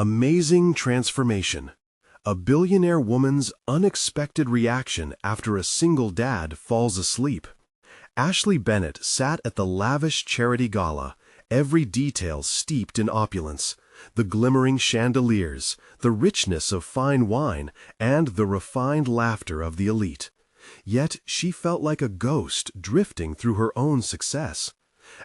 Amazing transformation. A billionaire woman's unexpected reaction after a single dad falls asleep. Ashley Bennett sat at the lavish charity gala, every detail steeped in opulence. The glimmering chandeliers, the richness of fine wine, and the refined laughter of the elite. Yet she felt like a ghost drifting through her own success.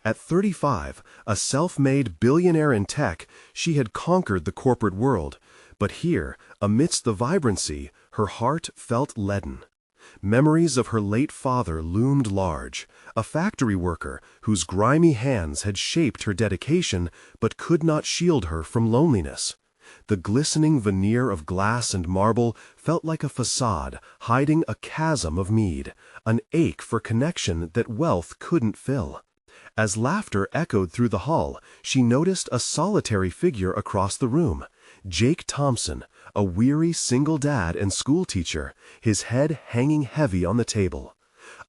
At 35, a self-made billionaire in tech, she had conquered the corporate world. But here, amidst the vibrancy, her heart felt leaden. Memories of her late father loomed large, a factory worker whose grimy hands had shaped her dedication but could not shield her from loneliness. The glistening veneer of glass and marble felt like a facade hiding a chasm of mead, an ache for connection that wealth couldn't fill. As laughter echoed through the hall, she noticed a solitary figure across the room. Jake Thompson, a weary single dad and schoolteacher, his head hanging heavy on the table.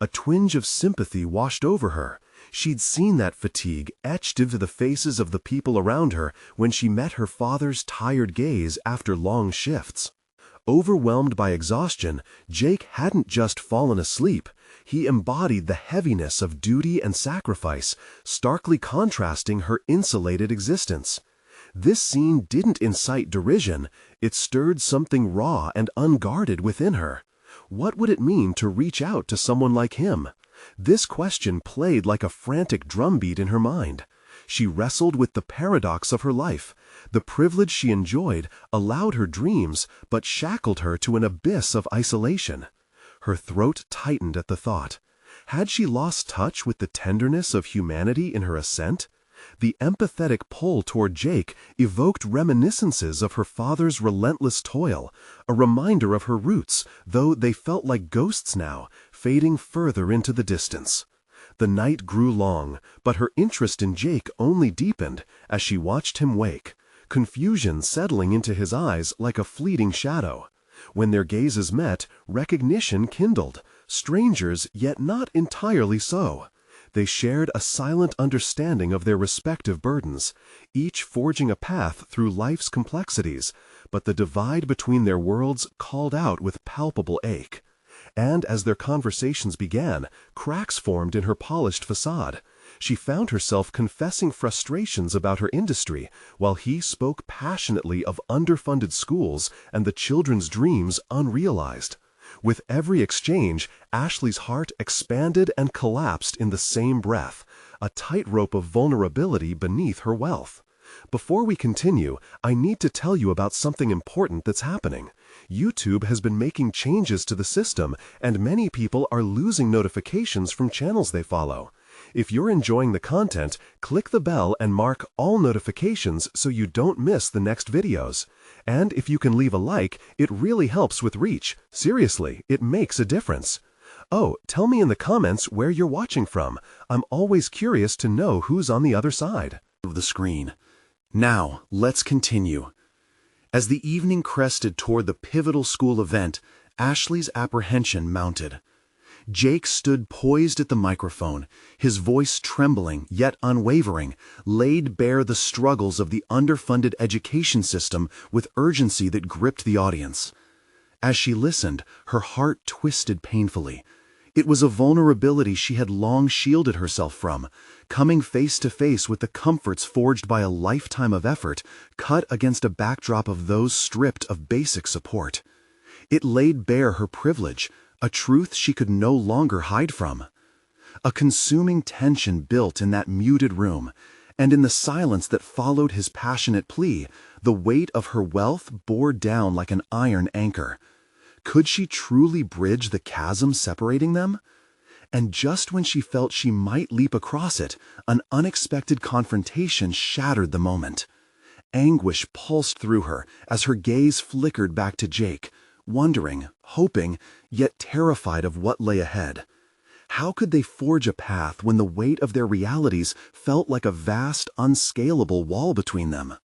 A twinge of sympathy washed over her. She'd seen that fatigue etched into the faces of the people around her when she met her father's tired gaze after long shifts. Overwhelmed by exhaustion, Jake hadn't just fallen asleep. He embodied the heaviness of duty and sacrifice, starkly contrasting her insulated existence. This scene didn't incite derision, it stirred something raw and unguarded within her. What would it mean to reach out to someone like him? This question played like a frantic drumbeat in her mind. She wrestled with the paradox of her life. The privilege she enjoyed allowed her dreams, but shackled her to an abyss of isolation. Her throat tightened at the thought. Had she lost touch with the tenderness of humanity in her ascent? The empathetic pull toward Jake evoked reminiscences of her father's relentless toil, a reminder of her roots, though they felt like ghosts now, fading further into the distance. The night grew long, but her interest in Jake only deepened as she watched him wake, confusion settling into his eyes like a fleeting shadow. When their gazes met, recognition kindled, strangers yet not entirely so. They shared a silent understanding of their respective burdens, each forging a path through life's complexities, but the divide between their worlds called out with palpable ache. And as their conversations began, cracks formed in her polished facade. She found herself confessing frustrations about her industry, while he spoke passionately of underfunded schools and the children's dreams unrealized. With every exchange, Ashley's heart expanded and collapsed in the same breath, a tightrope of vulnerability beneath her wealth. Before we continue, I need to tell you about something important that's happening. YouTube has been making changes to the system, and many people are losing notifications from channels they follow. If you're enjoying the content, click the bell and mark all notifications so you don't miss the next videos. And if you can leave a like, it really helps with reach. Seriously, it makes a difference. Oh, tell me in the comments where you're watching from. I'm always curious to know who's on the other side of the screen. Now, let's continue. As the evening crested toward the pivotal school event, Ashley's apprehension mounted. Jake stood poised at the microphone, his voice trembling yet unwavering, laid bare the struggles of the underfunded education system with urgency that gripped the audience. As she listened, her heart twisted painfully. It was a vulnerability she had long shielded herself from, coming face to face with the comforts forged by a lifetime of effort, cut against a backdrop of those stripped of basic support. It laid bare her privilege, a truth she could no longer hide from. A consuming tension built in that muted room, and in the silence that followed his passionate plea, the weight of her wealth bore down like an iron anchor. Could she truly bridge the chasm separating them? And just when she felt she might leap across it, an unexpected confrontation shattered the moment. Anguish pulsed through her as her gaze flickered back to Jake, wondering, hoping, yet terrified of what lay ahead. How could they forge a path when the weight of their realities felt like a vast, unscalable wall between them?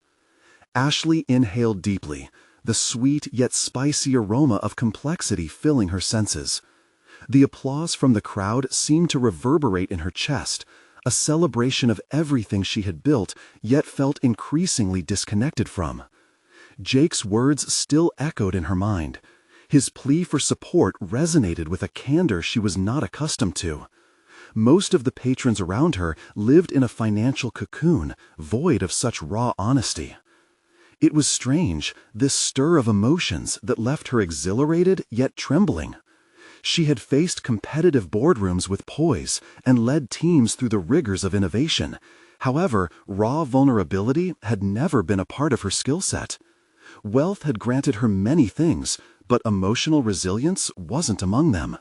Ashley inhaled deeply, the sweet yet spicy aroma of complexity filling her senses. The applause from the crowd seemed to reverberate in her chest, a celebration of everything she had built, yet felt increasingly disconnected from. Jake's words still echoed in her mind. His plea for support resonated with a candor she was not accustomed to. Most of the patrons around her lived in a financial cocoon, void of such raw honesty. It was strange, this stir of emotions that left her exhilarated yet trembling. She had faced competitive boardrooms with poise and led teams through the rigors of innovation. However, raw vulnerability had never been a part of her skill set. Wealth had granted her many things, but emotional resilience wasn't among them.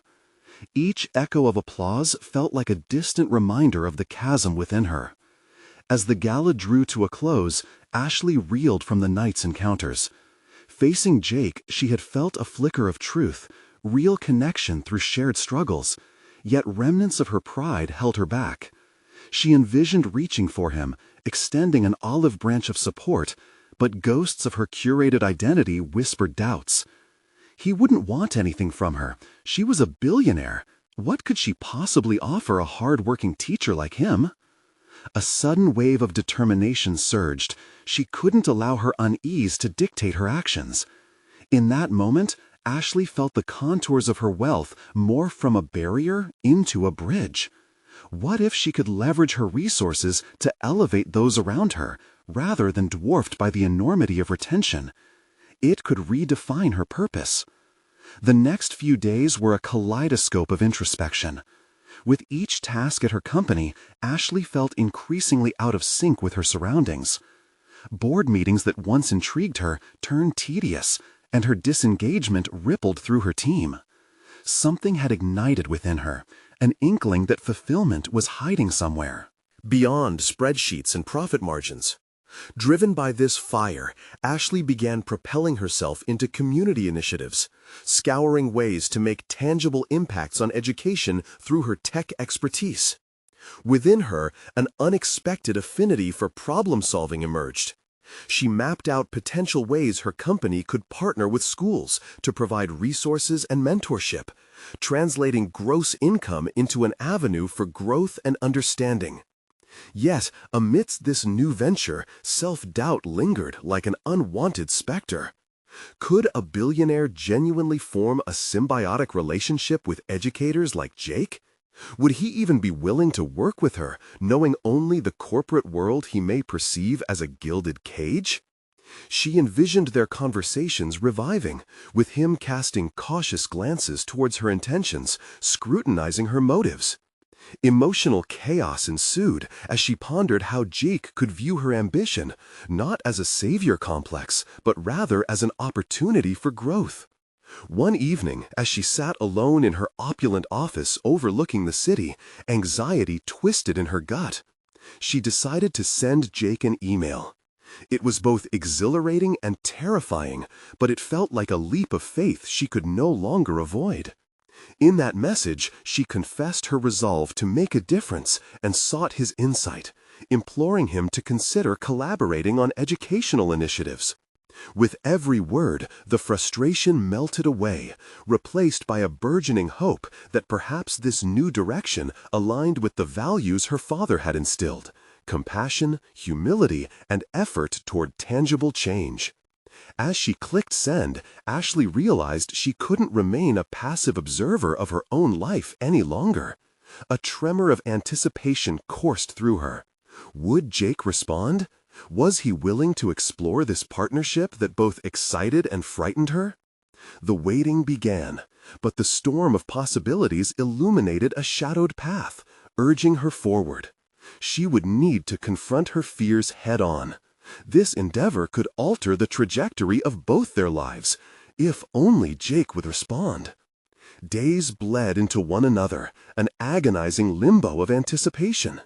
Each echo of applause felt like a distant reminder of the chasm within her. As the gala drew to a close, Ashley reeled from the night's encounters. Facing Jake, she had felt a flicker of truth, real connection through shared struggles, yet remnants of her pride held her back. She envisioned reaching for him, extending an olive branch of support, but ghosts of her curated identity whispered doubts. He wouldn't want anything from her. She was a billionaire. What could she possibly offer a hard-working teacher like him? A sudden wave of determination surged. She couldn't allow her unease to dictate her actions. In that moment, Ashley felt the contours of her wealth morph from a barrier into a bridge. What if she could leverage her resources to elevate those around her, rather than dwarfed by the enormity of retention? It could redefine her purpose. The next few days were a kaleidoscope of introspection. With each task at her company, Ashley felt increasingly out of sync with her surroundings. Board meetings that once intrigued her turned tedious, and her disengagement rippled through her team. Something had ignited within her, an inkling that fulfillment was hiding somewhere, beyond spreadsheets and profit margins. Driven by this fire, Ashley began propelling herself into community initiatives, scouring ways to make tangible impacts on education through her tech expertise. Within her, an unexpected affinity for problem-solving emerged. She mapped out potential ways her company could partner with schools to provide resources and mentorship, translating gross income into an avenue for growth and understanding. Yet, amidst this new venture, self-doubt lingered like an unwanted specter. Could a billionaire genuinely form a symbiotic relationship with educators like Jake? Would he even be willing to work with her, knowing only the corporate world he may perceive as a gilded cage? She envisioned their conversations reviving, with him casting cautious glances towards her intentions, scrutinizing her motives. Emotional chaos ensued as she pondered how Jake could view her ambition, not as a savior complex, but rather as an opportunity for growth. One evening, as she sat alone in her opulent office overlooking the city, anxiety twisted in her gut. She decided to send Jake an email. It was both exhilarating and terrifying, but it felt like a leap of faith she could no longer avoid. In that message, she confessed her resolve to make a difference and sought his insight, imploring him to consider collaborating on educational initiatives. With every word, the frustration melted away, replaced by a burgeoning hope that perhaps this new direction aligned with the values her father had instilled: compassion, humility, and effort toward tangible change. As she clicked send, Ashley realized she couldn't remain a passive observer of her own life any longer. A tremor of anticipation coursed through her. Would Jake respond? Was he willing to explore this partnership that both excited and frightened her? The waiting began, but the storm of possibilities illuminated a shadowed path, urging her forward. She would need to confront her fears head-on. This endeavor could alter the trajectory of both their lives, if only Jake would respond. Days bled into one another, an agonizing limbo of anticipation.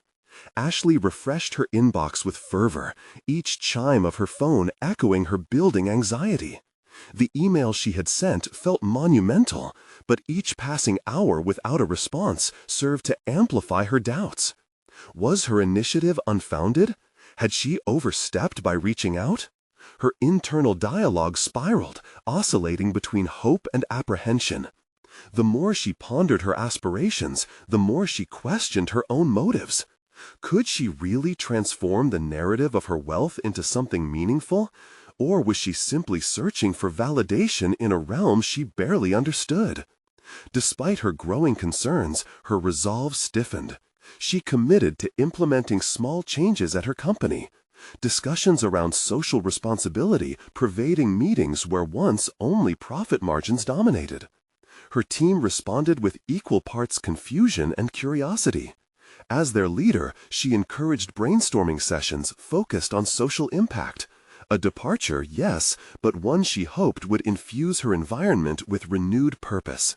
Ashley refreshed her inbox with fervor, each chime of her phone echoing her building anxiety. The email she had sent felt monumental, but each passing hour without a response served to amplify her doubts. Was her initiative unfounded? Had she overstepped by reaching out? Her internal dialogue spiraled, oscillating between hope and apprehension. The more she pondered her aspirations, the more she questioned her own motives. Could she really transform the narrative of her wealth into something meaningful? Or was she simply searching for validation in a realm she barely understood? Despite her growing concerns, her resolve stiffened. She committed to implementing small changes at her company. Discussions around social responsibility pervading meetings where once only profit margins dominated. Her team responded with equal parts confusion and curiosity. As their leader, she encouraged brainstorming sessions focused on social impact. A departure, yes, but one she hoped would infuse her environment with renewed purpose.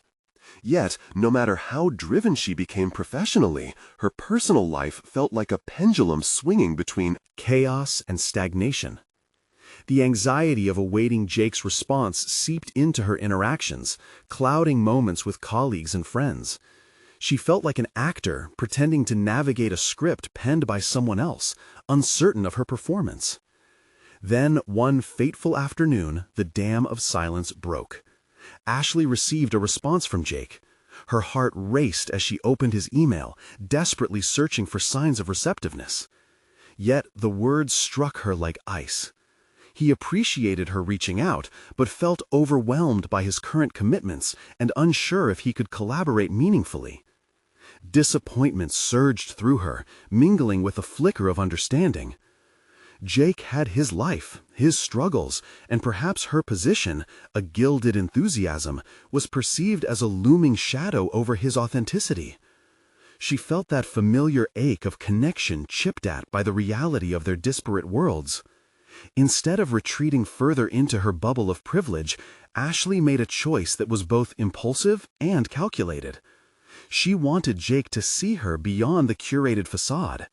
Yet, no matter how driven she became professionally, her personal life felt like a pendulum swinging between chaos and stagnation. The anxiety of awaiting Jake's response seeped into her interactions, clouding moments with colleagues and friends. She felt like an actor pretending to navigate a script penned by someone else, uncertain of her performance. Then, one fateful afternoon, the dam of silence broke. Ashley received a response from Jake. Her heart raced as she opened his email, desperately searching for signs of receptiveness. Yet the words struck her like ice. He appreciated her reaching out, but felt overwhelmed by his current commitments and unsure if he could collaborate meaningfully. Disappointment surged through her, mingling with a flicker of understanding. Jake had his life, his struggles, and perhaps her position, a gilded enthusiasm, was perceived as a looming shadow over his authenticity. She felt that familiar ache of connection chipped at by the reality of their disparate worlds. Instead of retreating further into her bubble of privilege, Ashley made a choice that was both impulsive and calculated. She wanted Jake to see her beyond the curated facade.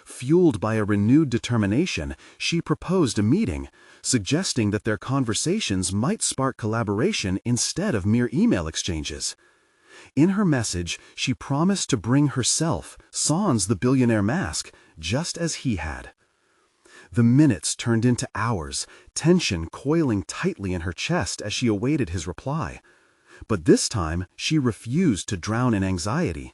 Fueled by a renewed determination, she proposed a meeting, suggesting that their conversations might spark collaboration instead of mere email exchanges. In her message, she promised to bring herself, sans the billionaire mask, just as he had. The minutes turned into hours, tension coiling tightly in her chest as she awaited his reply. But this time, she refused to drown in anxiety.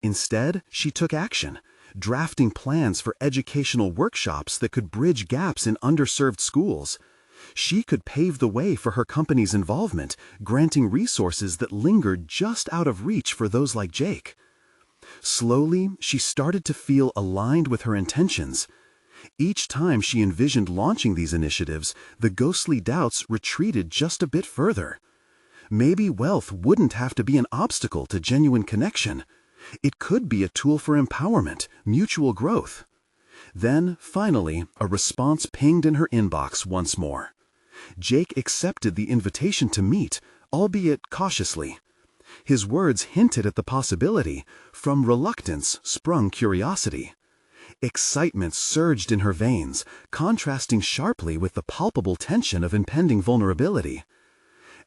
Instead, she took action, drafting plans for educational workshops that could bridge gaps in underserved schools. She could pave the way for her company's involvement, granting resources that lingered just out of reach for those like Jake. Slowly, she started to feel aligned with her intentions. Each time she envisioned launching these initiatives, the ghostly doubts retreated just a bit further. Maybe wealth wouldn't have to be an obstacle to genuine connection. It could be a tool for empowerment, mutual growth. Then, finally, a response pinged in her inbox once more. Jake accepted the invitation to meet, albeit cautiously. His words hinted at the possibility. From reluctance sprung curiosity. Excitement surged in her veins, contrasting sharply with the palpable tension of impending vulnerability.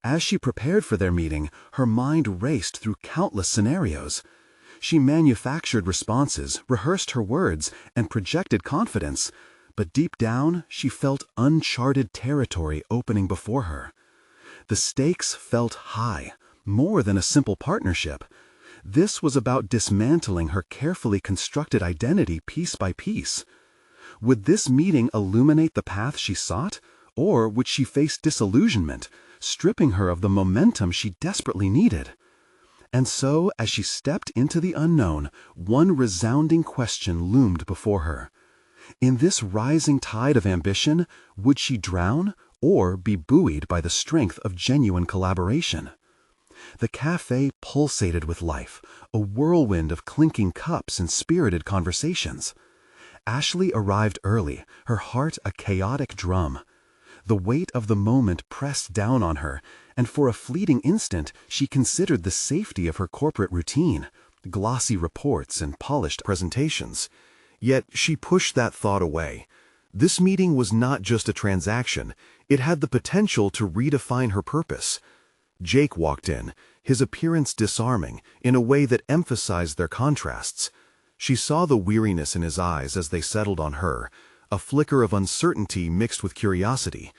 As she prepared for their meeting, her mind raced through countless scenarios. She manufactured responses, rehearsed her words, and projected confidence, but deep down she felt uncharted territory opening before her. The stakes felt high, more than a simple partnership. This was about dismantling her carefully constructed identity piece by piece. Would this meeting illuminate the path she sought, or would she face disillusionment, stripping her of the momentum she desperately needed? And so, as she stepped into the unknown, one resounding question loomed before her. In this rising tide of ambition, would she drown or be buoyed by the strength of genuine collaboration? The cafe pulsated with life, a whirlwind of clinking cups and spirited conversations. Ashley arrived early, her heart a chaotic drum. The weight of the moment pressed down on her, and for a fleeting instant she considered the safety of her corporate routine, glossy reports and polished presentations. Yet she pushed that thought away. This meeting was not just a transaction, it had the potential to redefine her purpose. Jake walked in, his appearance disarming, in a way that emphasized their contrasts. She saw the weariness in his eyes as they settled on her, a flicker of uncertainty mixed with curiosity.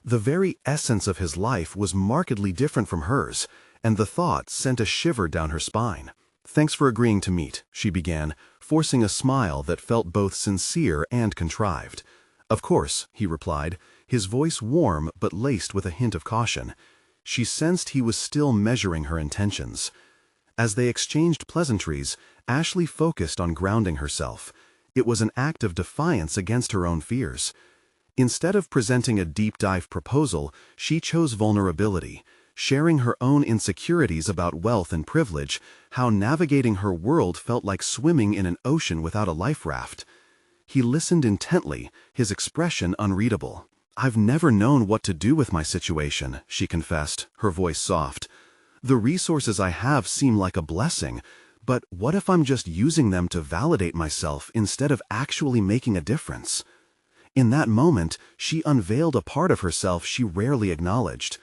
The very essence of his life was markedly different from hers, and the thought sent a shiver down her spine. "Thanks for agreeing to meet," she began, forcing a smile that felt both sincere and contrived. "Of course," he replied, his voice warm but laced with a hint of caution. She sensed he was still measuring her intentions. As they exchanged pleasantries, Ashley focused on grounding herself. It was an act of defiance against her own fears. Instead of presenting a deep-dive proposal, she chose vulnerability, sharing her own insecurities about wealth and privilege, how navigating her world felt like swimming in an ocean without a life raft. He listened intently, his expression unreadable. "I've never known what to do with my situation," she confessed, her voice soft. "The resources I have seem like a blessing, but what if I'm just using them to validate myself instead of actually making a difference?" In that moment, she unveiled a part of herself she rarely acknowledged.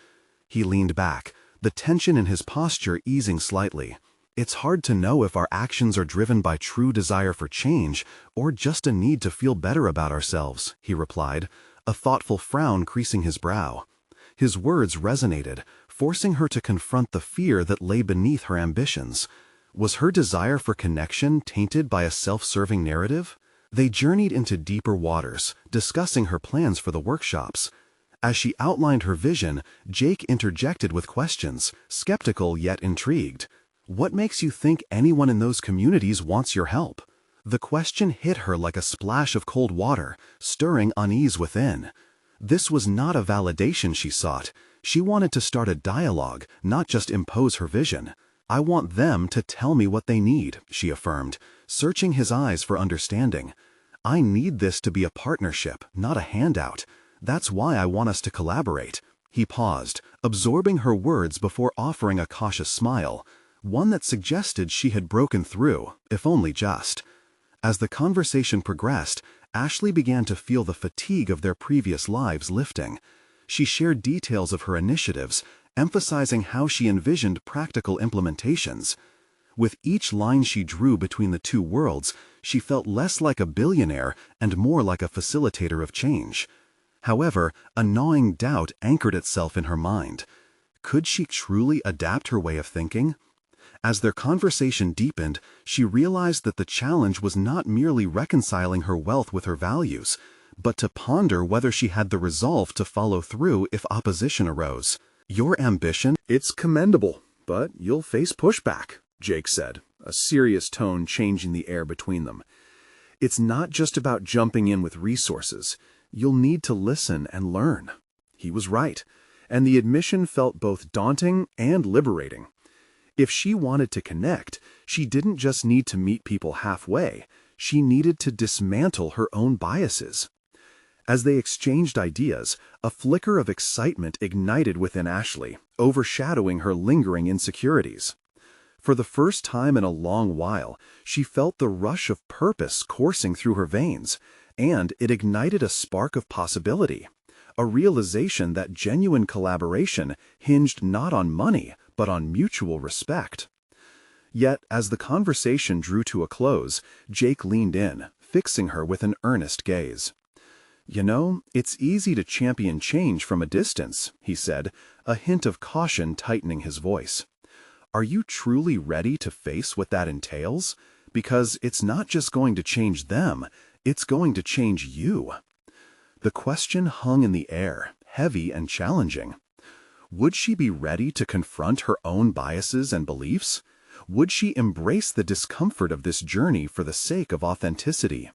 He leaned back, the tension in his posture easing slightly. "It's hard to know if our actions are driven by true desire for change or just a need to feel better about ourselves," he replied, a thoughtful frown creasing his brow. His words resonated, forcing her to confront the fear that lay beneath her ambitions. Was her desire for connection tainted by a self-serving narrative? They journeyed into deeper waters, discussing her plans for the workshops. As she outlined her vision, Jake interjected with questions, skeptical yet intrigued. "What makes you think anyone in those communities wants your help?" The question hit her like a splash of cold water, stirring unease within. This was not a validation she sought. She wanted to start a dialogue, not just impose her vision. "I want them to tell me what they need," she affirmed, searching his eyes for understanding. "I need this to be a partnership, not a handout. That's why I want us to collaborate." He paused, absorbing her words before offering a cautious smile, one that suggested she had broken through, if only just. As the conversation progressed, Ashley began to feel the fatigue of their previous lives lifting. She shared details of her initiatives, emphasizing how she envisioned practical implementations. With each line she drew between the two worlds, she felt less like a billionaire and more like a facilitator of change. However, a gnawing doubt anchored itself in her mind. Could she truly adapt her way of thinking? As their conversation deepened, she realized that the challenge was not merely reconciling her wealth with her values, but to ponder whether she had the resolve to follow through if opposition arose. "Your ambition, it's commendable, but you'll face pushback," Jake said, a serious tone changing the air between them. "It's not just about jumping in with resources. You'll need to listen and learn." He was right, and the admission felt both daunting and liberating. If she wanted to connect, she didn't just need to meet people halfway, she needed to dismantle her own biases. As they exchanged ideas, a flicker of excitement ignited within Ashley, overshadowing her lingering insecurities. For the first time in a long while, she felt the rush of purpose coursing through her veins, and it ignited a spark of possibility, a realization that genuine collaboration hinged not on money, but on mutual respect. Yet, as the conversation drew to a close, Jake leaned in, fixing her with an earnest gaze. "You know, it's easy to champion change from a distance," he said, a hint of caution tightening his voice. "Are you truly ready to face what that entails? Because it's not just going to change them, it's going to change you." The question hung in the air, heavy and challenging. Would she be ready to confront her own biases and beliefs? Would she embrace the discomfort of this journey for the sake of authenticity?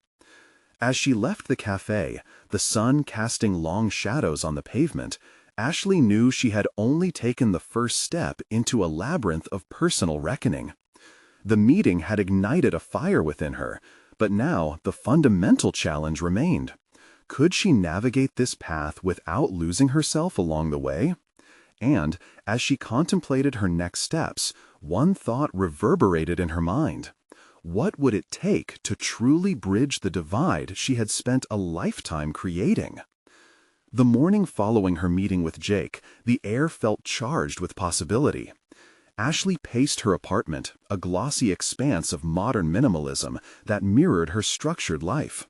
As she left the cafe, the sun casting long shadows on the pavement, Ashley knew she had only taken the first step into a labyrinth of personal reckoning. The meeting had ignited a fire within her, but now the fundamental challenge remained. Could she navigate this path without losing herself along the way? And, as she contemplated her next steps, one thought reverberated in her mind. What would it take to truly bridge the divide she had spent a lifetime creating? The morning following her meeting with Jake, the air felt charged with possibility. Ashley paced her apartment, a glossy expanse of modern minimalism that mirrored her structured life.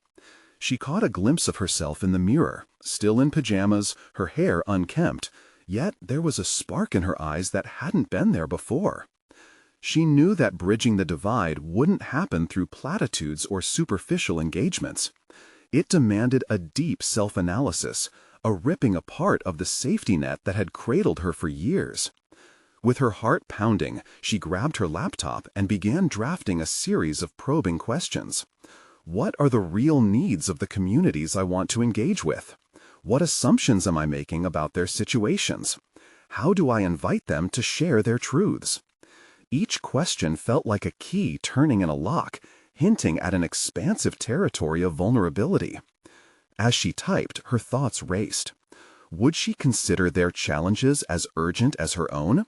She caught a glimpse of herself in the mirror, still in pajamas, her hair unkempt, yet there was a spark in her eyes that hadn't been there before. She knew that bridging the divide wouldn't happen through platitudes or superficial engagements. It demanded a deep self-analysis, a ripping apart of the safety net that had cradled her for years. With her heart pounding, she grabbed her laptop and began drafting a series of probing questions. What are the real needs of the communities I want to engage with? What assumptions am I making about their situations? How do I invite them to share their truths? Each question felt like a key turning in a lock, hinting at an expansive territory of vulnerability. As she typed, her thoughts raced. Would she consider their challenges as urgent as her own?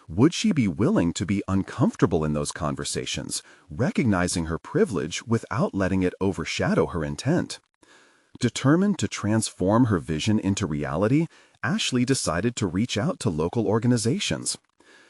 Would she be willing to be uncomfortable in those conversations, recognizing her privilege without letting it overshadow her intent? Determined to transform her vision into reality, Ashley decided to reach out to local organizations.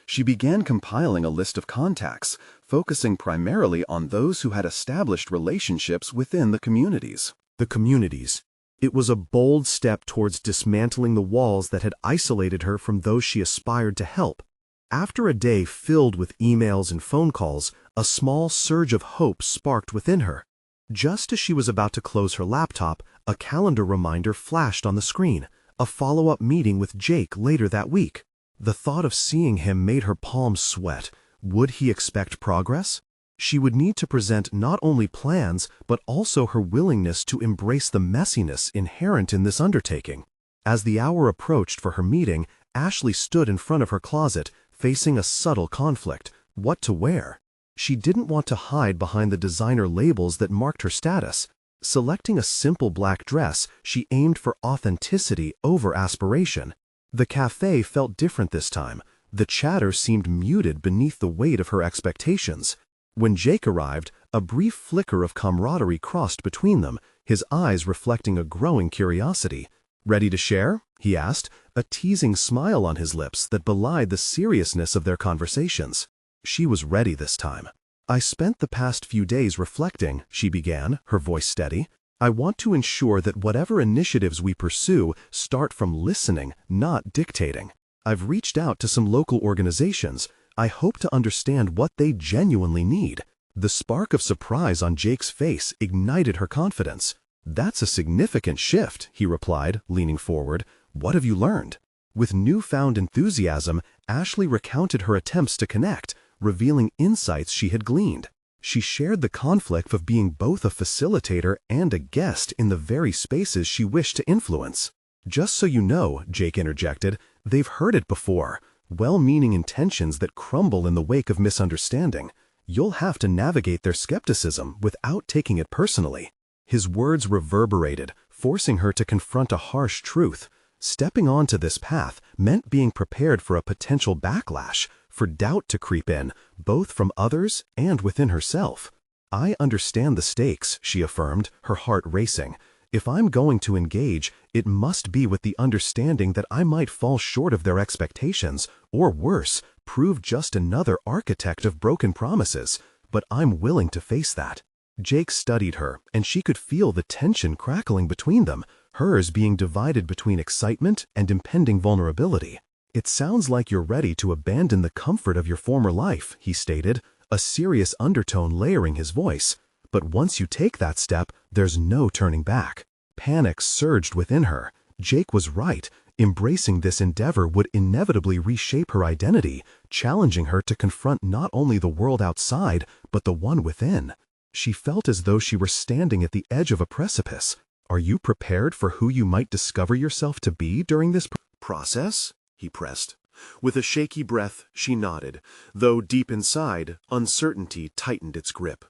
She began compiling a list of contacts, focusing primarily on those who had established relationships within the communities. The communities. It was a bold step towards dismantling the walls that had isolated her from those she aspired to help. After a day filled with emails and phone calls, a small surge of hope sparked within her. Just as she was about to close her laptop, a calendar reminder flashed on the screen, a follow-up meeting with Jake later that week. The thought of seeing him made her palms sweat. Would he expect progress? She would need to present not only plans, but also her willingness to embrace the messiness inherent in this undertaking. As the hour approached for her meeting, Ashley stood in front of her closet, facing a subtle conflict: what to wear. She didn't want to hide behind the designer labels that marked her status. Selecting a simple black dress, she aimed for authenticity over aspiration. The cafe felt different this time. The chatter seemed muted beneath the weight of her expectations. When Jake arrived, a brief flicker of camaraderie crossed between them, his eyes reflecting a growing curiosity. "Ready to share?" he asked, a teasing smile on his lips that belied the seriousness of their conversations. She was ready this time. "I spent the past few days reflecting," she began, her voice steady. "I want to ensure that whatever initiatives we pursue start from listening, not dictating. I've reached out to some local organizations. I hope to understand what they genuinely need." The spark of surprise on Jake's face ignited her confidence. "That's a significant shift," he replied, leaning forward. "What have you learned?" With newfound enthusiasm, Ashley recounted her attempts to connect, revealing insights she had gleaned. She shared the conflict of being both a facilitator and a guest in the very spaces she wished to influence. "Just so you know," Jake interjected, "they've heard it before. Well-meaning intentions that crumble in the wake of misunderstanding. You'll have to navigate their skepticism without taking it personally." His words reverberated, forcing her to confront a harsh truth. Stepping onto this path meant being prepared for a potential backlash, for doubt to creep in, both from others and within herself. "I understand the stakes," she affirmed, her heart racing. "If I'm going to engage, it must be with the understanding that I might fall short of their expectations, or worse, prove just another architect of broken promises. But I'm willing to face that." Jake studied her, and she could feel the tension crackling between them, hers being divided between excitement and impending vulnerability. "It sounds like you're ready to abandon the comfort of your former life," he stated, a serious undertone layering his voice. "But once you take that step, there's no turning back." Panic surged within her. Jake was right. Embracing this endeavor would inevitably reshape her identity, challenging her to confront not only the world outside, but the one within. She felt as though she were standing at the edge of a precipice. "Are you prepared for who you might discover yourself to be during this process?" he pressed. With a shaky breath, she nodded, though deep inside, uncertainty tightened its grip.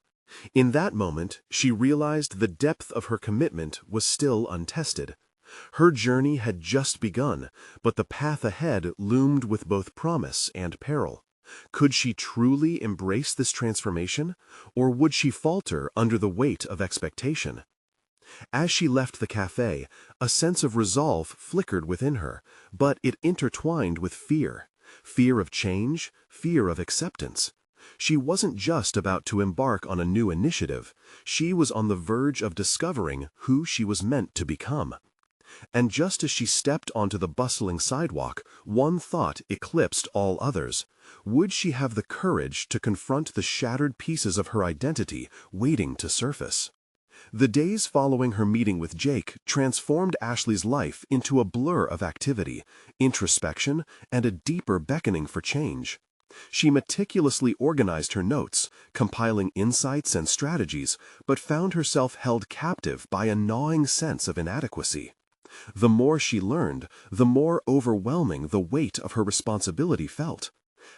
In that moment, she realized the depth of her commitment was still untested. Her journey had just begun, but the path ahead loomed with both promise and peril. Could she truly embrace this transformation, or would she falter under the weight of expectation? As she left the cafe, a sense of resolve flickered within her, but it intertwined with fear. Fear of change, fear of acceptance. She wasn't just about to embark on a new initiative, she was on the verge of discovering who she was meant to become. And just as she stepped onto the bustling sidewalk, one thought eclipsed all others. Would she have the courage to confront the shattered pieces of her identity waiting to surface? The days following her meeting with Jake transformed Ashley's life into a blur of activity, introspection, and a deeper beckoning for change. She meticulously organized her notes, compiling insights and strategies, but found herself held captive by a gnawing sense of inadequacy. The more she learned, the more overwhelming the weight of her responsibility felt.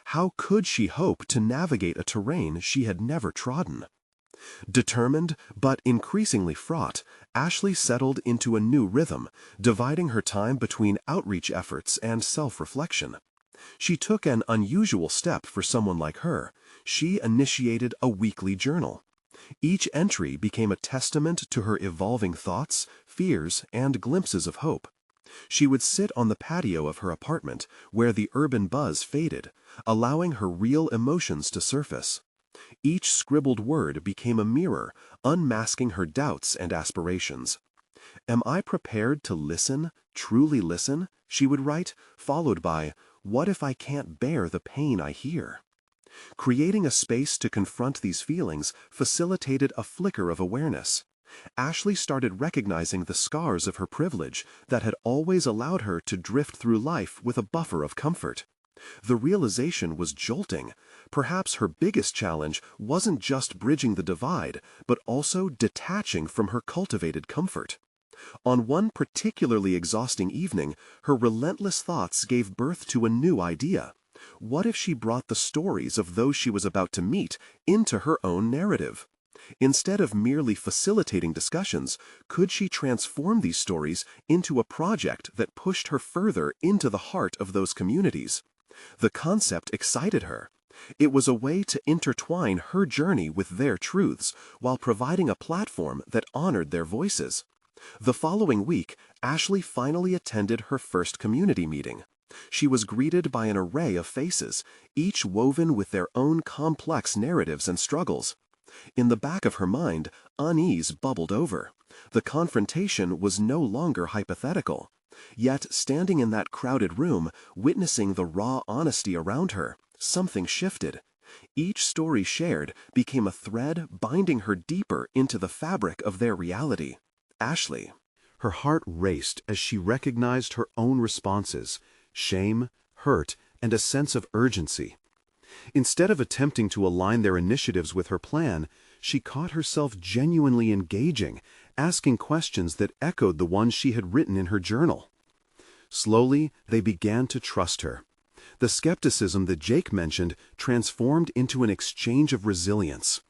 How could she hope to navigate a terrain she had never trodden? Determined, but increasingly fraught, Ashley settled into a new rhythm, dividing her time between outreach efforts and self-reflection. She took an unusual step for someone like her. She initiated a weekly journal. Each entry became a testament to her evolving thoughts, fears, and glimpses of hope. She would sit on the patio of her apartment, where the urban buzz faded, allowing her real emotions to surface. Each scribbled word became a mirror, unmasking her doubts and aspirations. "Am I prepared to listen, truly listen?" she would write, followed by, "What if I can't bear the pain I hear?" Creating a space to confront these feelings facilitated a flicker of awareness. Ashley started recognizing the scars of her privilege that had always allowed her to drift through life with a buffer of comfort. The realization was jolting. Perhaps her biggest challenge wasn't just bridging the divide, but also detaching from her cultivated comfort. On one particularly exhausting evening, her relentless thoughts gave birth to a new idea. What if she brought the stories of those she was about to meet into her own narrative? Instead of merely facilitating discussions, could she transform these stories into a project that pushed her further into the heart of those communities? The concept excited her. It was a way to intertwine her journey with their truths while providing a platform that honored their voices. The following week, Ashley finally attended her first community meeting. She was greeted by an array of faces, each woven with their own complex narratives and struggles. In the back of her mind, unease bubbled over. The confrontation was no longer hypothetical. Yet, standing in that crowded room, witnessing the raw honesty around her, something shifted. Each story shared became a thread binding her deeper into the fabric of their reality. Ashley. Her heart raced as she recognized her own responses: shame, hurt, and a sense of urgency. Instead of attempting to align their initiatives with her plan, she caught herself genuinely engaging, asking questions that echoed the ones she had written in her journal. Slowly, they began to trust her. The skepticism that Jake mentioned transformed into an exchange of resilience.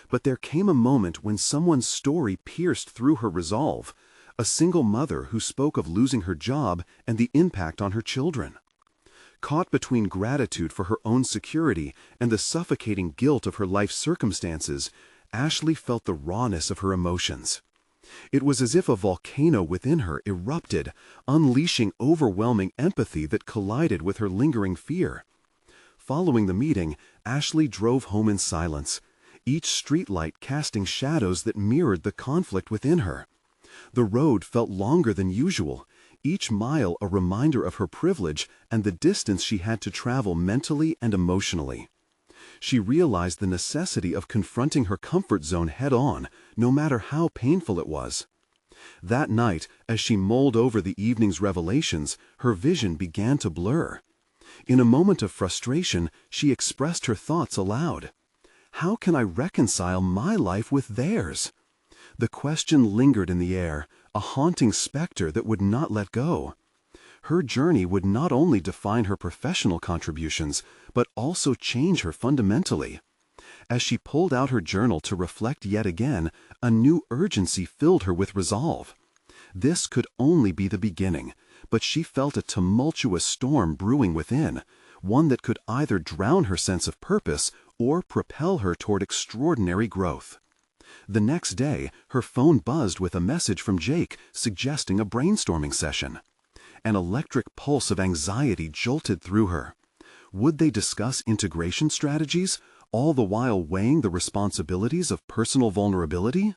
But there came a moment when someone's story pierced through her resolve, a single mother who spoke of losing her job and the impact on her children. Caught between gratitude for her own security and the suffocating guilt of her life's circumstances, Ashley felt the rawness of her emotions. It was as if a volcano within her erupted, unleashing overwhelming empathy that collided with her lingering fear. Following the meeting, Ashley drove home in silence, each streetlight casting shadows that mirrored the conflict within her. The road felt longer than usual, each mile a reminder of her privilege and the distance she had to travel mentally and emotionally. She realized the necessity of confronting her comfort zone head-on, no matter how painful it was. That night, as she mulled over the evening's revelations, her vision began to blur. In a moment of frustration, she expressed her thoughts aloud. "How can I reconcile my life with theirs?" The question lingered in the air, a haunting specter that would not let go. Her journey would not only define her professional contributions, but also change her fundamentally. As she pulled out her journal to reflect yet again, a new urgency filled her with resolve. This could only be the beginning, but she felt a tumultuous storm brewing within, one that could either drown her sense of purpose or propel her toward extraordinary growth. The next day, her phone buzzed with a message from Jake suggesting a brainstorming session. An electric pulse of anxiety jolted through her. Would they discuss integration strategies, all the while weighing the responsibilities of personal vulnerability?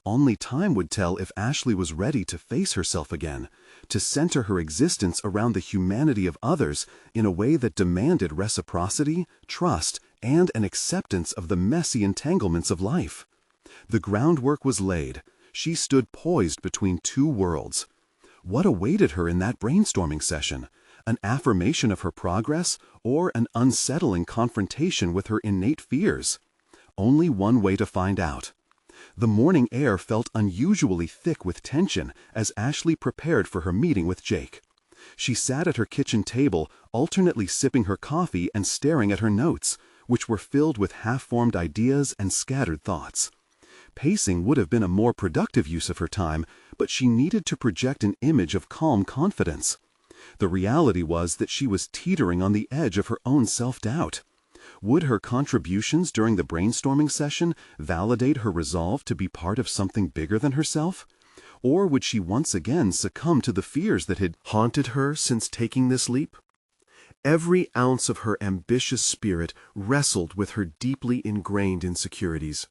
Only time would tell if Ashley was ready to face herself again, to center her existence around the humanity of others in a way that demanded reciprocity, trust, and an acceptance of the messy entanglements of life. The groundwork was laid. She stood poised between two worlds. What awaited her in that brainstorming session? An affirmation of her progress, or an unsettling confrontation with her innate fears? Only one way to find out. The morning air felt unusually thick with tension as Ashley prepared for her meeting with Jake. She sat at her kitchen table, alternately sipping her coffee and staring at her notes, which were filled with half-formed ideas and scattered thoughts. Pacing would have been a more productive use of her time, but she needed to project an image of calm confidence. The reality was that she was teetering on the edge of her own self-doubt. Would her contributions during the brainstorming session validate her resolve to be part of something bigger than herself? Or would she once again succumb to the fears that had haunted her since taking this leap? Every ounce of her ambitious spirit wrestled with her deeply ingrained insecurities.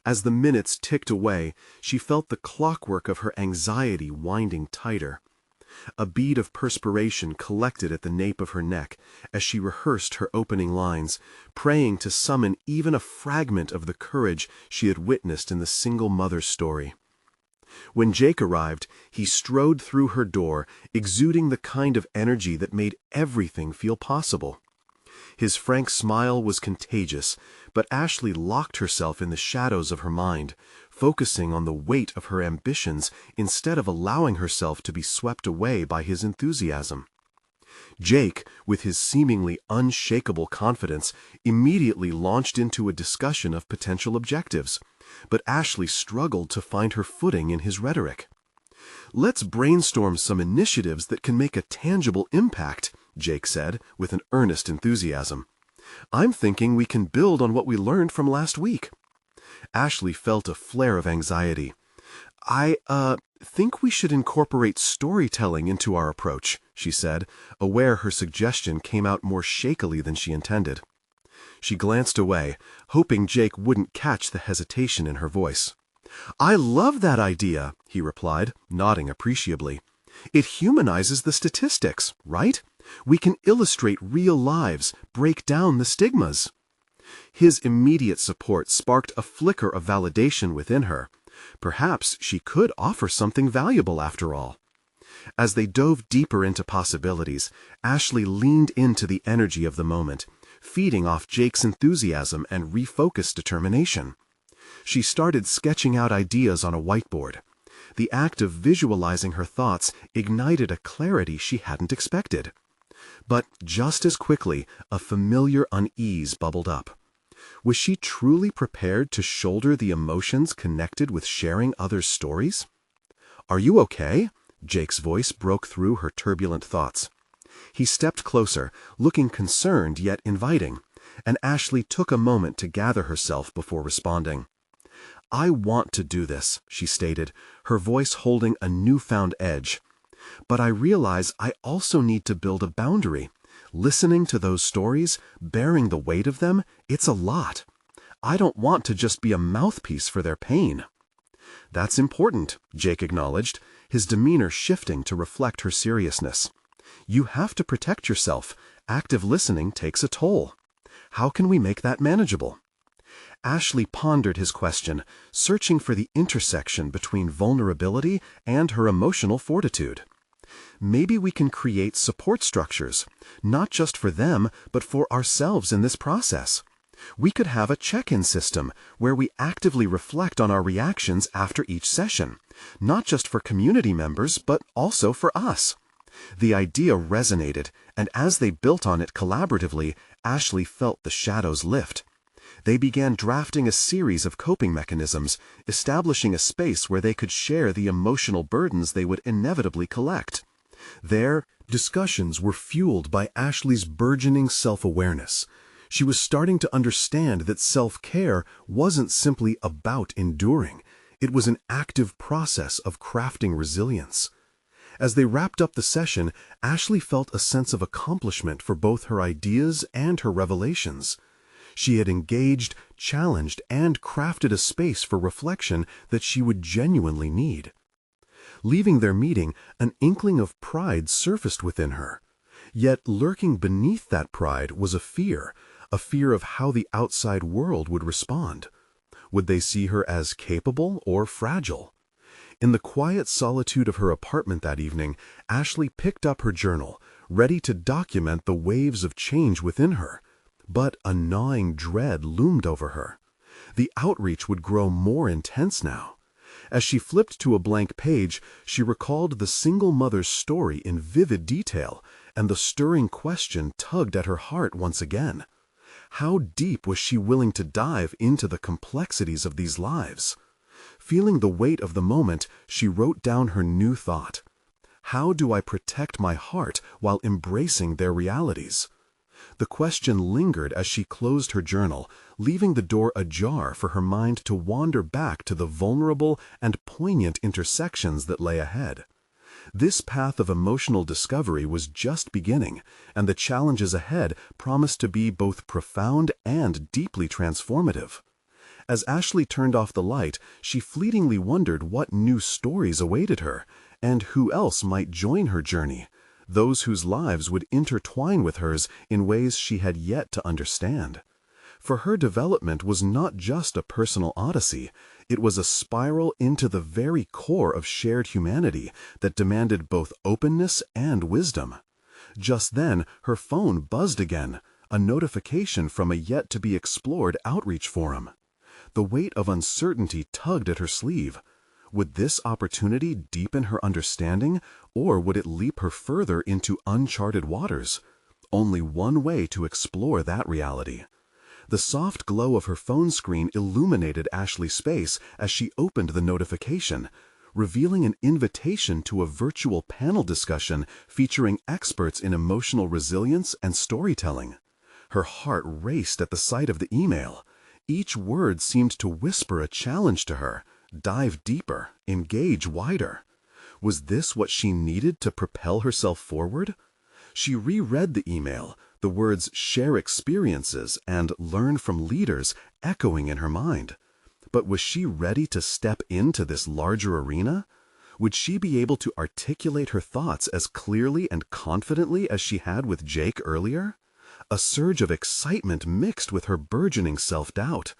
As the minutes ticked away, she felt the clockwork of her anxiety winding tighter. A bead of perspiration collected at the nape of her neck as she rehearsed her opening lines, praying to summon even a fragment of the courage she had witnessed in the single mother's story. When Jake arrived, he strode through her door, exuding the kind of energy that made everything feel possible. His frank smile was contagious, but Ashley locked herself in the shadows of her mind, focusing on the weight of her ambitions instead of allowing herself to be swept away by his enthusiasm. Jake, with his seemingly unshakable confidence, immediately launched into a discussion of potential objectives, but Ashley struggled to find her footing in his rhetoric. "Let's brainstorm some initiatives that can make a tangible impact," Jake said, with an earnest enthusiasm. "I'm thinking we can build on what we learned from last week." Ashley felt a flare of anxiety. I think we should incorporate storytelling into our approach," she said, aware her suggestion came out more shakily than she intended. She glanced away, hoping Jake wouldn't catch the hesitation in her voice. "I love that idea," he replied, nodding appreciably. "It humanizes the statistics, right? We can illustrate real lives, break down the stigmas." His immediate support sparked a flicker of validation within her. Perhaps she could offer something valuable after all. As they dove deeper into possibilities, Ashley leaned into the energy of the moment, feeding off Jake's enthusiasm and refocused determination. She started sketching out ideas on a whiteboard. The act of visualizing her thoughts ignited a clarity she hadn't expected. But just as quickly, a familiar unease bubbled up. Was she truly prepared to shoulder the emotions connected with sharing others' stories? "Are you okay?" Jake's voice broke through her turbulent thoughts. He stepped closer, looking concerned yet inviting, and Ashley took a moment to gather herself before responding. "I want to do this," she stated, her voice holding a newfound edge. "But I realize I also need to build a boundary. Listening to those stories, bearing the weight of them, it's a lot. I don't want to just be a mouthpiece for their pain." "That's important," Jake acknowledged, his demeanor shifting to reflect her seriousness. "You have to protect yourself. Active listening takes a toll. How can we make that manageable?" Ashley pondered his question, searching for the intersection between vulnerability and her emotional fortitude. "Maybe we can create support structures, not just for them, but for ourselves in this process. We could have a check-in system where we actively reflect on our reactions after each session, not just for community members, but also for us." The idea resonated, and as they built on it collaboratively, Ashley felt the shadows lift. They began drafting a series of coping mechanisms, establishing a space where they could share the emotional burdens they would inevitably collect. Their discussions were fueled by Ashley's burgeoning self-awareness. She was starting to understand that self-care wasn't simply about enduring. It was an active process of crafting resilience. As they wrapped up the session, Ashley felt a sense of accomplishment for both her ideas and her revelations. She had engaged, challenged, and crafted a space for reflection that she would genuinely need. Leaving their meeting, an inkling of pride surfaced within her. Yet lurking beneath that pride was a fear of how the outside world would respond. Would they see her as capable or fragile? In the quiet solitude of her apartment that evening, Ashley picked up her journal, ready to document the waves of change within her. But a gnawing dread loomed over her. The outreach would grow more intense now. As she flipped to a blank page, she recalled the single mother's story in vivid detail, and the stirring question tugged at her heart once again. How deep was she willing to dive into the complexities of these lives? Feeling the weight of the moment, she wrote down her new thought. How do I protect my heart while embracing their realities? The question lingered as she closed her journal, leaving the door ajar for her mind to wander back to the vulnerable and poignant intersections that lay ahead. This path of emotional discovery was just beginning, and the challenges ahead promised to be both profound and deeply transformative. As Ashley turned off the light, she fleetingly wondered what new stories awaited her, and who else might join her journey, those whose lives would intertwine with hers in ways she had yet to understand. For her development was not just a personal odyssey, it was a spiral into the very core of shared humanity that demanded both openness and wisdom. Just then, her phone buzzed again, a notification from a yet-to-be-explored outreach forum. The weight of uncertainty tugged at her sleeve. Would this opportunity deepen her understanding, or would it leap her further into uncharted waters? Only one way to explore that reality. The soft glow of her phone screen illuminated Ashley's space as she opened the notification, revealing an invitation to a virtual panel discussion featuring experts in emotional resilience and storytelling. Her heart raced at the sight of the email. Each word seemed to whisper a challenge to her. Dive deeper, engage wider. Was this what she needed to propel herself forward? She reread the email, the words "share experiences" and "learn from leaders" echoing in her mind. But was she ready to step into this larger arena? Would she be able to articulate her thoughts as clearly and confidently as she had with Jake earlier? A surge of excitement mixed with her burgeoning self-doubt.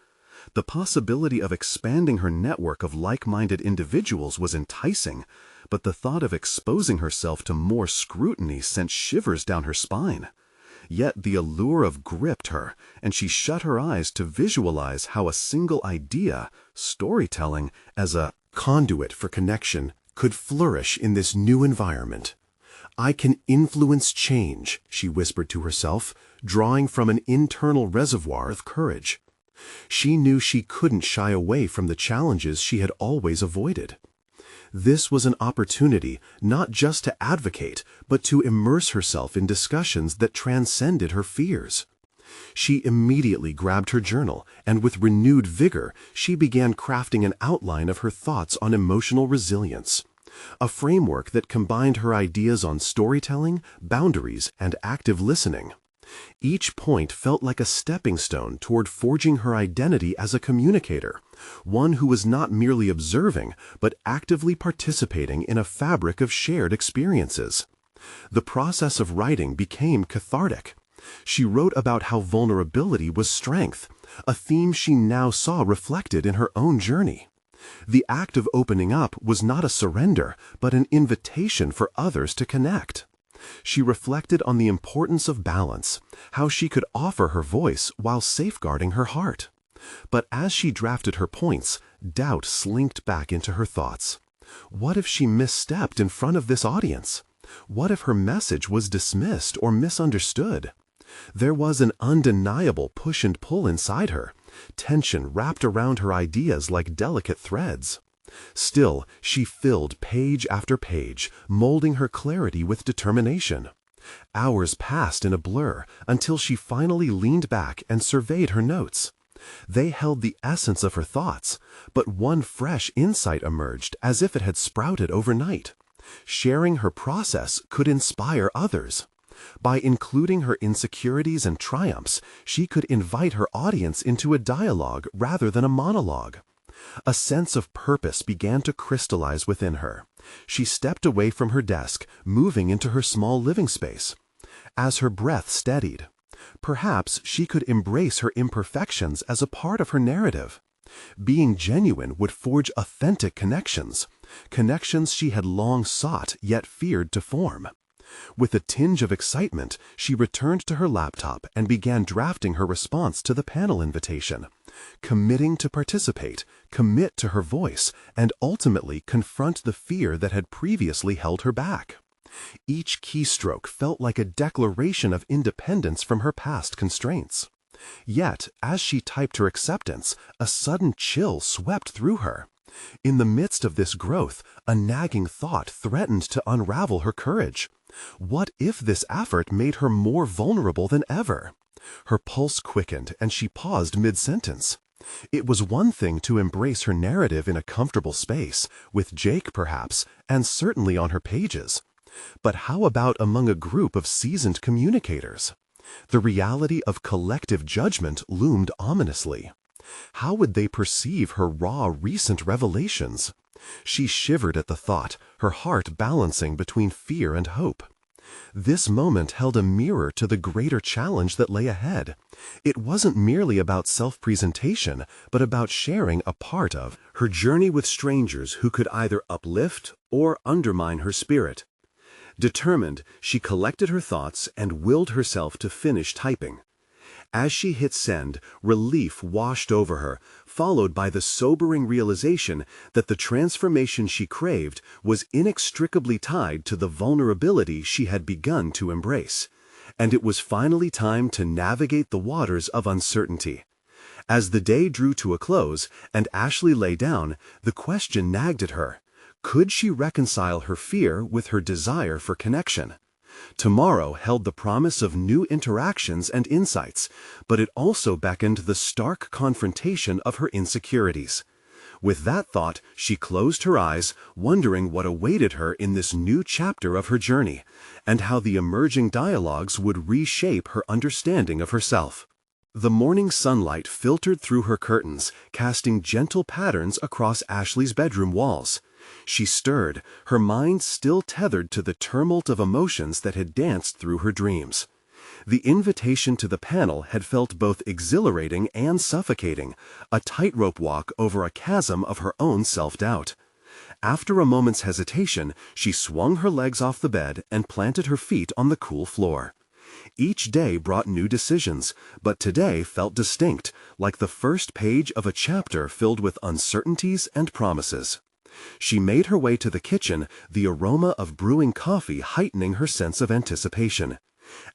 The possibility of expanding her network of like-minded individuals was enticing, but the thought of exposing herself to more scrutiny sent shivers down her spine. Yet the allure of gripped her, and she shut her eyes to visualize how a single idea, storytelling, as a conduit for connection, could flourish in this new environment. I can influence change, she whispered to herself, drawing from an internal reservoir of courage. She knew she couldn't shy away from the challenges she had always avoided. This was an opportunity not just to advocate, but to immerse herself in discussions that transcended her fears. She immediately grabbed her journal, and with renewed vigor, she began crafting an outline of her thoughts on emotional resilience, a framework that combined her ideas on storytelling, boundaries, and active listening. Each point felt like a stepping stone toward forging her identity as a communicator, one who was not merely observing, but actively participating in a fabric of shared experiences. The process of writing became cathartic. She wrote about how vulnerability was strength, a theme she now saw reflected in her own journey. The act of opening up was not a surrender, but an invitation for others to connect. She reflected on the importance of balance, how she could offer her voice while safeguarding her heart. But as she drafted her points, doubt slinked back into her thoughts. What if she misstepped in front of this audience? What if her message was dismissed or misunderstood? There was an undeniable push and pull inside her, tension wrapped around her ideas like delicate threads. Still, she filled page after page, molding her clarity with determination. Hours passed in a blur until she finally leaned back and surveyed her notes. They held the essence of her thoughts, but one fresh insight emerged as if it had sprouted overnight. Sharing her process could inspire others. By including her insecurities and triumphs, she could invite her audience into a dialogue rather than a monologue. A sense of purpose began to crystallize within her. She stepped away from her desk, moving into her small living space. As her breath steadied, perhaps she could embrace her imperfections as a part of her narrative. Being genuine would forge authentic connections, connections she had long sought yet feared to form. With a tinge of excitement, she returned to her laptop and began drafting her response to the panel invitation, committing to participate, commit to her voice, and ultimately confront the fear that had previously held her back. Each keystroke felt like a declaration of independence from her past constraints. Yet, as she typed her acceptance, a sudden chill swept through her. In the midst of this growth, a nagging thought threatened to unravel her courage. What if this effort made her more vulnerable than ever? Her pulse quickened and she paused mid-sentence. It was one thing to embrace her narrative in a comfortable space, with Jake perhaps, and certainly on her pages. But how about among a group of seasoned communicators? The reality of collective judgment loomed ominously. How would they perceive her raw recent revelations? She shivered at the thought, her heart balancing between fear and hope. This moment held a mirror to the greater challenge that lay ahead. It wasn't merely about self-presentation, but about sharing a part of her journey with strangers who could either uplift or undermine her spirit. Determined, she collected her thoughts and willed herself to finish typing. As she hit send, relief washed over her, followed by the sobering realization that the transformation she craved was inextricably tied to the vulnerability she had begun to embrace. And it was finally time to navigate the waters of uncertainty. As the day drew to a close and Ashley lay down, the question nagged at her. Could she reconcile her fear with her desire for connection? Tomorrow held the promise of new interactions and insights, but it also beckoned the stark confrontation of her insecurities. With that thought, she closed her eyes, wondering what awaited her in this new chapter of her journey, and how the emerging dialogues would reshape her understanding of herself. The morning sunlight filtered through her curtains, casting gentle patterns across Ashley's bedroom walls. She stirred, her mind still tethered to the tumult of emotions that had danced through her dreams. The invitation to the panel had felt both exhilarating and suffocating, a tightrope walk over a chasm of her own self-doubt. After a moment's hesitation, she swung her legs off the bed and planted her feet on the cool floor. Each day brought new decisions, but today felt distinct, like the first page of a chapter filled with uncertainties and promises. She made her way to the kitchen, the aroma of brewing coffee heightening her sense of anticipation.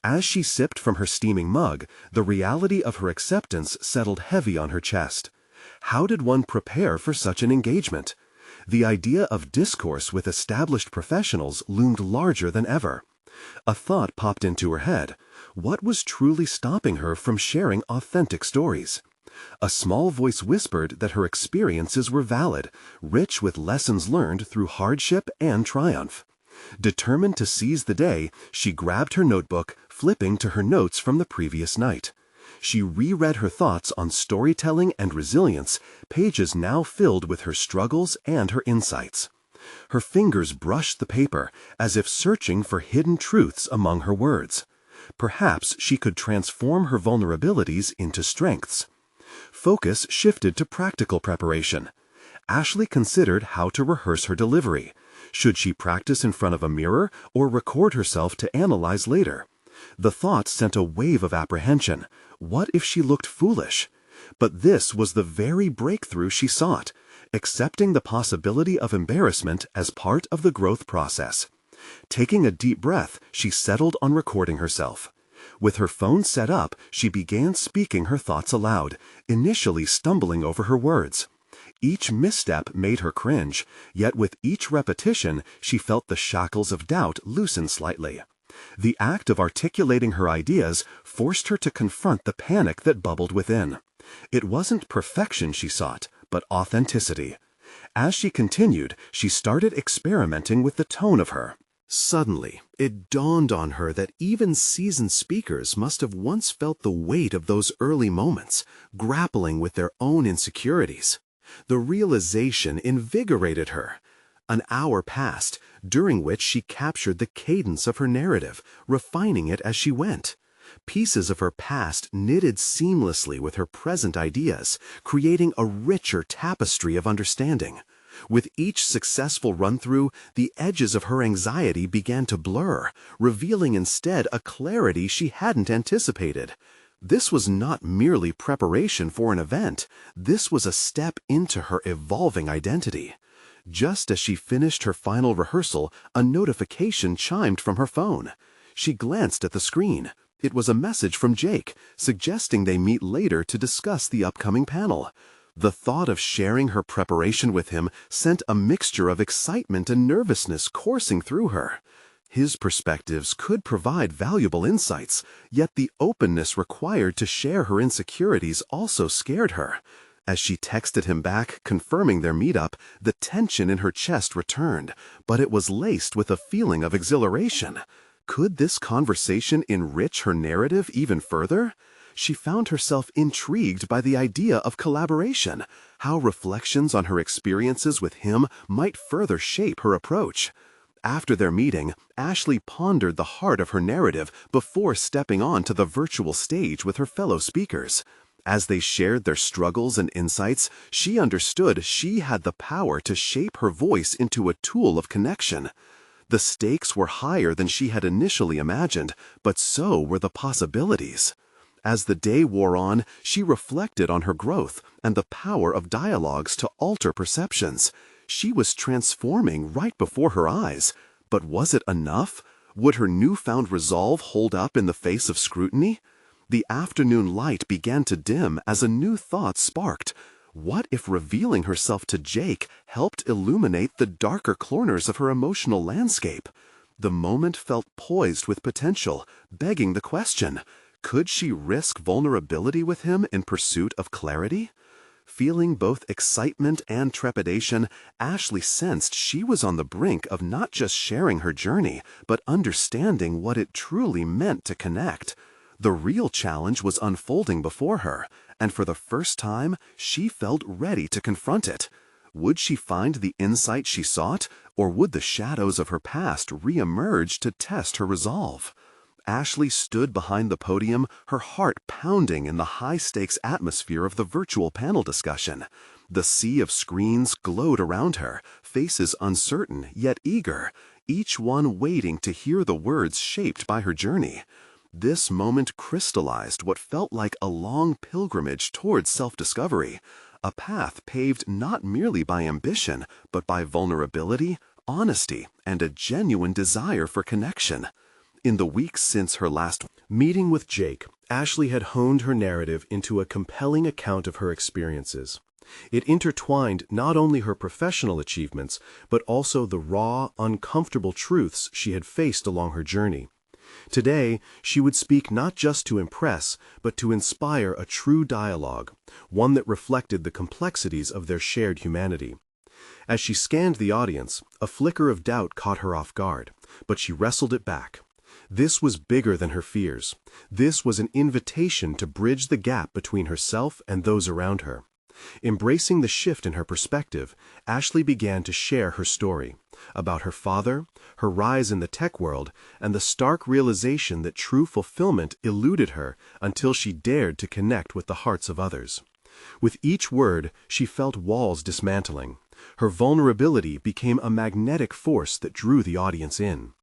As she sipped from her steaming mug, the reality of her acceptance settled heavy on her chest. How did one prepare for such an engagement? The idea of discourse with established professionals loomed larger than ever. A thought popped into her head. What was truly stopping her from sharing authentic stories? A small voice whispered that her experiences were valid, rich with lessons learned through hardship and triumph. Determined to seize the day, she grabbed her notebook, flipping to her notes from the previous night. She reread her thoughts on storytelling and resilience, pages now filled with her struggles and her insights. Her fingers brushed the paper, as if searching for hidden truths among her words. Perhaps she could transform her vulnerabilities into strengths. Focus shifted to practical preparation. Ashley considered how to rehearse her delivery. Should she practice in front of a mirror or record herself to analyze later? The thought sent a wave of apprehension. What if she looked foolish? But this was the very breakthrough she sought, accepting the possibility of embarrassment as part of the growth process. Taking a deep breath, she settled on recording herself. With her phone set up, she began speaking her thoughts aloud, initially stumbling over her words. Each misstep made her cringe, yet with each repetition, she felt the shackles of doubt loosen slightly. The act of articulating her ideas forced her to confront the panic that bubbled within. It wasn't perfection she sought, but authenticity. As she continued, she started experimenting with the tone of her. Suddenly, it dawned on her that even seasoned speakers must have once felt the weight of those early moments, grappling with their own insecurities. The realization invigorated her. An hour passed, during which she captured the cadence of her narrative, refining it as she went. Pieces of her past knitted seamlessly with her present ideas, creating a richer tapestry of understanding. With each successful run-through, the edges of her anxiety began to blur, revealing instead a clarity she hadn't anticipated. This was not merely preparation for an event. This was a step into her evolving identity. Just as she finished her final rehearsal, a notification chimed from her phone. She glanced at the screen. It was a message from Jake, suggesting they meet later to discuss the upcoming panel. The thought of sharing her preparation with him sent a mixture of excitement and nervousness coursing through her. His perspectives could provide valuable insights, yet the openness required to share her insecurities also scared her. As she texted him back, confirming their meetup, the tension in her chest returned, but it was laced with a feeling of exhilaration. Could this conversation enrich her narrative even further? She found herself intrigued by the idea of collaboration, how reflections on her experiences with him might further shape her approach. After their meeting, Ashley pondered the heart of her narrative before stepping onto the virtual stage with her fellow speakers. As they shared their struggles and insights, she understood she had the power to shape her voice into a tool of connection. The stakes were higher than she had initially imagined, but so were the possibilities. As the day wore on, she reflected on her growth and the power of dialogues to alter perceptions. She was transforming right before her eyes. But was it enough? Would her newfound resolve hold up in the face of scrutiny? The afternoon light began to dim as a new thought sparked. What if revealing herself to Jake helped illuminate the darker corners of her emotional landscape? The moment felt poised with potential, begging the question: could she risk vulnerability with him in pursuit of clarity? Feeling both excitement and trepidation, Ashley sensed she was on the brink of not just sharing her journey, but understanding what it truly meant to connect. The real challenge was unfolding before her, and for the first time, she felt ready to confront it. Would she find the insight she sought, or would the shadows of her past re-emerge to test her resolve? Ashley stood behind the podium, her heart pounding in the high-stakes atmosphere of the virtual panel discussion. The sea of screens glowed around her, faces uncertain yet eager, each one waiting to hear the words shaped by her journey. This moment crystallized what felt like a long pilgrimage towards self-discovery, a path paved not merely by ambition, but by vulnerability, honesty, and a genuine desire for connection. In the weeks since her last meeting with Jake, Ashley had honed her narrative into a compelling account of her experiences. It intertwined not only her professional achievements, but also the raw, uncomfortable truths she had faced along her journey. Today, she would speak not just to impress, but to inspire a true dialogue, one that reflected the complexities of their shared humanity. As she scanned the audience, a flicker of doubt caught her off guard, but she wrestled it back. This was bigger than her fears. This was an invitation to bridge the gap between herself and those around her. Embracing the shift in her perspective, Ashley began to share her story about her father, her rise in the tech world, and the stark realization that true fulfillment eluded her until she dared to connect with the hearts of others. With each word, she felt walls dismantling. Her vulnerability became a magnetic force that drew the audience in.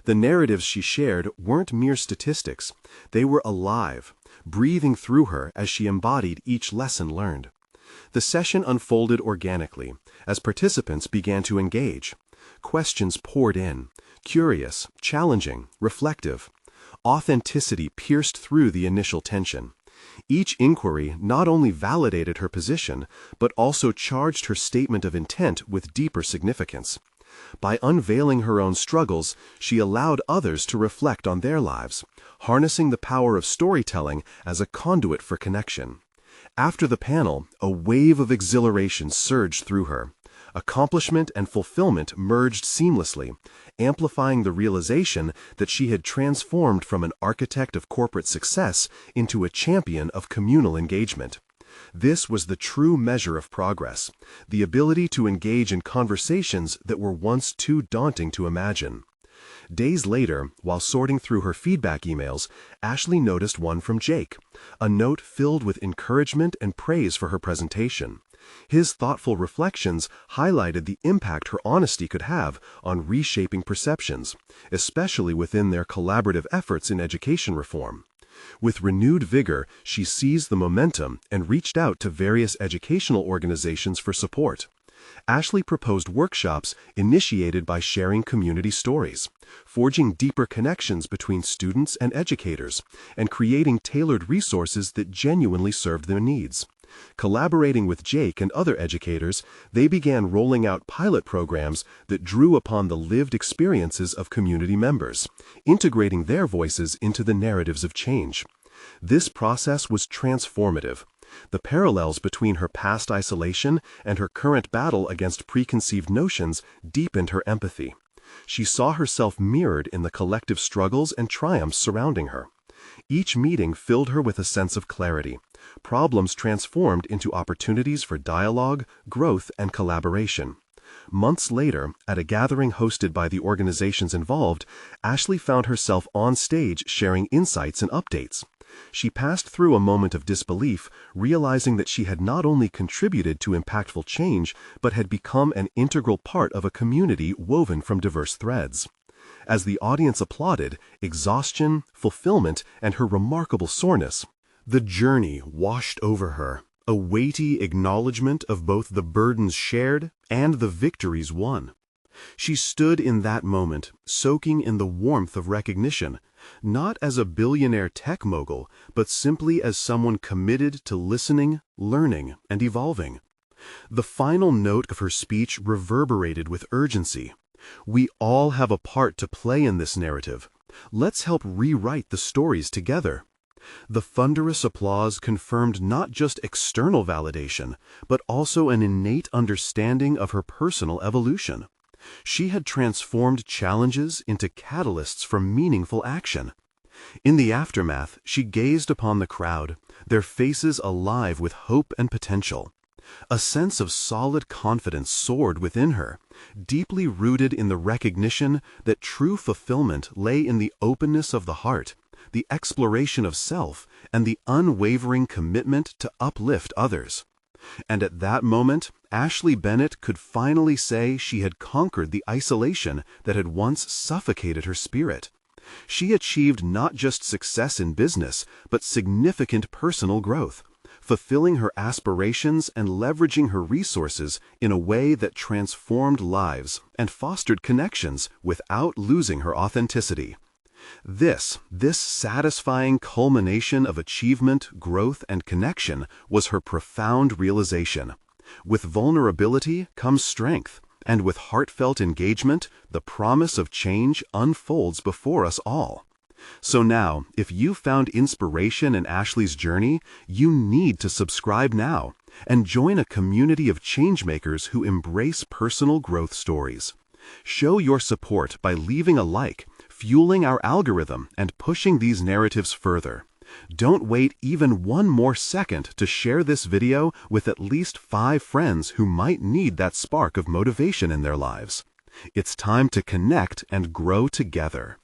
The narratives she shared weren't mere statistics. They were alive, breathing through her as she embodied each lesson learned. The session unfolded organically as participants began to engage. Questions poured in, curious, challenging, reflective. Authenticity pierced through the initial tension. Each inquiry not only validated her position, but also charged her statement of intent with deeper significance. By unveiling her own struggles, she allowed others to reflect on their lives, harnessing the power of storytelling as a conduit for connection. After the panel, a wave of exhilaration surged through her. Accomplishment and fulfillment merged seamlessly, amplifying the realization that she had transformed from an architect of corporate success into a champion of communal engagement. This was the true measure of progress, the ability to engage in conversations that were once too daunting to imagine. Days later, while sorting through her feedback emails, Ashley noticed one from Jake, a note filled with encouragement and praise for her presentation. His thoughtful reflections highlighted the impact her honesty could have on reshaping perceptions, especially within their collaborative efforts in education reform. With renewed vigor, she seized the momentum and reached out to various educational organizations for support. Ashley proposed workshops initiated by sharing community stories, forging deeper connections between students and educators, and creating tailored resources that genuinely served their needs. Collaborating with Jake and other educators, they began rolling out pilot programs that drew upon the lived experiences of community members, integrating their voices into the narratives of change. This process was transformative. The parallels between her past isolation and her current battle against preconceived notions deepened her empathy. She saw herself mirrored in the collective struggles and triumphs surrounding her. Each meeting filled her with a sense of clarity. Problems transformed into opportunities for dialogue, growth, and collaboration. Months later, at a gathering hosted by the organizations involved, Ashley found herself on stage sharing insights and updates. She passed through a moment of disbelief, realizing that she had not only contributed to impactful change, but had become an integral part of a community woven from diverse threads. As the audience applauded, exhaustion, fulfillment, and her remarkable soreness, the journey washed over her, a weighty acknowledgement of both the burdens shared and the victories won. She stood in that moment, soaking in the warmth of recognition, not as a billionaire tech mogul, but simply as someone committed to listening, learning, and evolving. The final note of her speech reverberated with urgency. We all have a part to play in this narrative. Let's help rewrite the stories together. The thunderous applause confirmed not just external validation, but also an innate understanding of her personal evolution. She had transformed challenges into catalysts for meaningful action. In the aftermath, she gazed upon the crowd, their faces alive with hope and potential. A sense of solid confidence soared within her, deeply rooted in the recognition that true fulfillment lay in the openness of the heart, the exploration of self, and the unwavering commitment to uplift others. And at that moment, Ashley Bennett could finally say she had conquered the isolation that had once suffocated her spirit. She achieved not just success in business, but significant personal growth, fulfilling her aspirations and leveraging her resources in a way that transformed lives and fostered connections without losing her authenticity. This satisfying culmination of achievement, growth, and connection was her profound realization. With vulnerability comes strength, and with heartfelt engagement, the promise of change unfolds before us all. So now, if you found inspiration in Ashley's journey, you need to subscribe now and join a community of changemakers who embrace personal growth stories. Show your support by leaving a like, fueling our algorithm and pushing these narratives further. Don't wait even one more second to share this video with at least 5 friends who might need that spark of motivation in their lives. It's time to connect and grow together.